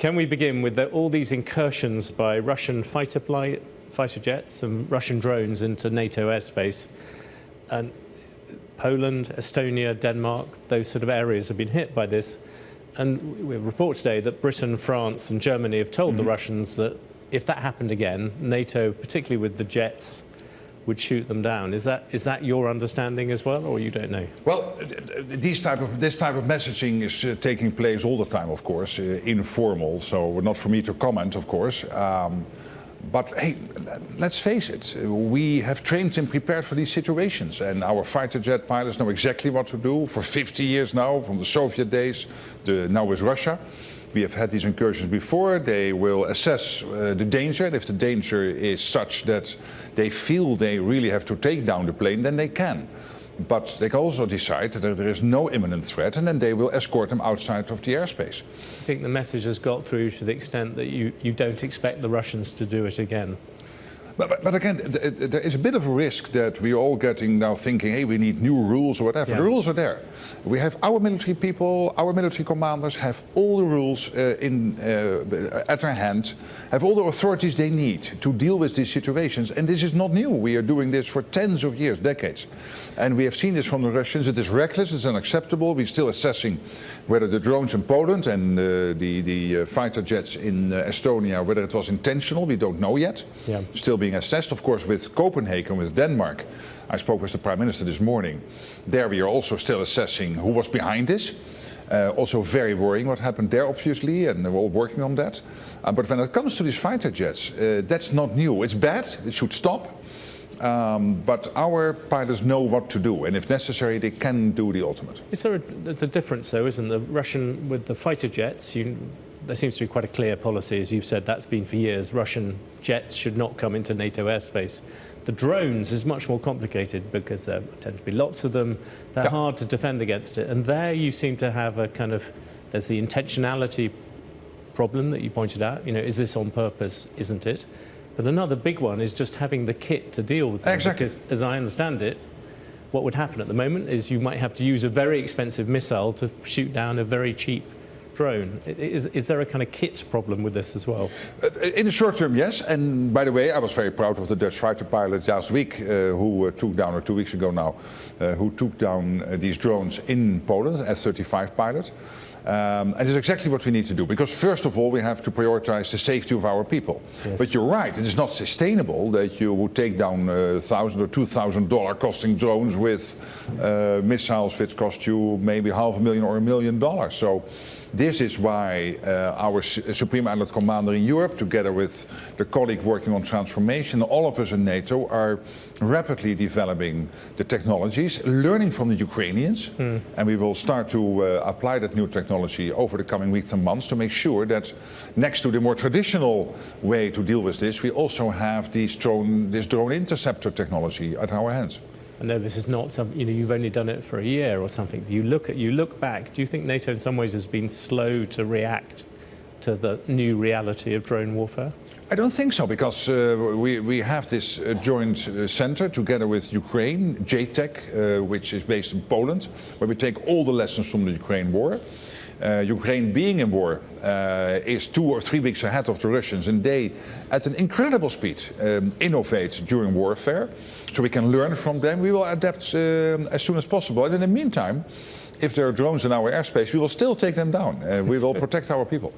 Can we begin with all these incursions by Russian fighter jets and Russian drones into NATO airspace? And Poland, Estonia, Denmark, those sort of areas have been hit by this. And we report today that Britain, France and Germany have told the Russians that if that happened again, NATO, particularly with the jets, would shoot them down. Is that your understanding as well, or you don't know? Well, this type of messaging is taking place all the time, of course, informal. So not for me to comment, of course. But hey, let's face it. We have trained and prepared for these situations, and our fighter jet pilots know exactly what to do for 50 years now, from the Soviet days to now with Russia. We have had these incursions before. They will assess the danger, and if the danger is such that they feel they really have to take down the plane, then they can. But they can also decide that there is no imminent threat, and then they will escort them outside of the airspace. I think the message has got through to the extent that you don't expect the Russians to do it again. But again, there is a bit of a risk that we're all getting now thinking, hey, we need new rules or whatever. Yeah. The rules are there. We have our military people, our military commanders have all the rules at their hand, have all the authorities they need to deal with these situations. And this is not new. We are doing this for tens of years, decades. And we have seen this from the Russians. It is reckless, it's unacceptable. We're still assessing whether the drones in Poland and the fighter jets in Estonia, whether it was intentional. We don't know yet. Yeah. Still being assessed, of course, with Copenhagen, with Denmark. I spoke with the Prime Minister this morning. There we are also still assessing who was behind this. Also very worrying what happened there, obviously, and we're all working on that. But when it comes to these fighter jets, that's not new. It's bad, it should stop. But our pilots know what to do, and if necessary, they can do the ultimate. Is there a difference, though, isn't the Russian, with the fighter jets, there seems to be quite a clear policy, as you've said, that's been for years. Russian jets should not come into NATO airspace. The drones is much more complicated because there tend to be lots of them. They're hard to defend against it. And there you seem to have a kind of, there's the intentionality problem that you pointed out. You know, is this on purpose? Isn't it? But another big one is just having the kit to deal with them. Exactly. Because, as I understand it, what would happen at the moment is you might have to use a very expensive missile to shoot down a very cheap drone. Is there a kind of kit problem with this as well? In the short term, yes. And by the way, I was very proud of the Dutch fighter pilot last week who took down, or 2 weeks ago now, who took down these drones in Poland, F-35 pilot. And it's exactly what we need to do, because first of all we have to prioritize the safety of our people. Yes. But you're right, it is not sustainable that you would take down $1,000 or $2,000 costing drones with missiles which cost you maybe $500,000 or $1 million. So this is why our Supreme Allied Commander in Europe, together with the colleague working on transformation, all of us in NATO are rapidly developing the technologies, learning from the Ukrainians, and we will start to apply that new technology over the coming weeks and months to make sure that next to the more traditional way to deal with this, we also have this drone interceptor technology at our hands. I know this is not something, you've only done it for a year or something. You look back, do you think NATO in some ways has been slow to react to the new reality of drone warfare? I don't think so, because we have this joint center together with Ukraine, JTEC, which is based in Poland, where we take all the lessons from the Ukraine war. Ukraine, being in war, is 2 or 3 weeks ahead of the Russians, and they, at an incredible speed, innovate during warfare. So we can learn from them. We will adapt as soon as possible. And in the meantime, if there are drones in our airspace, we will still take them down. We will protect our people.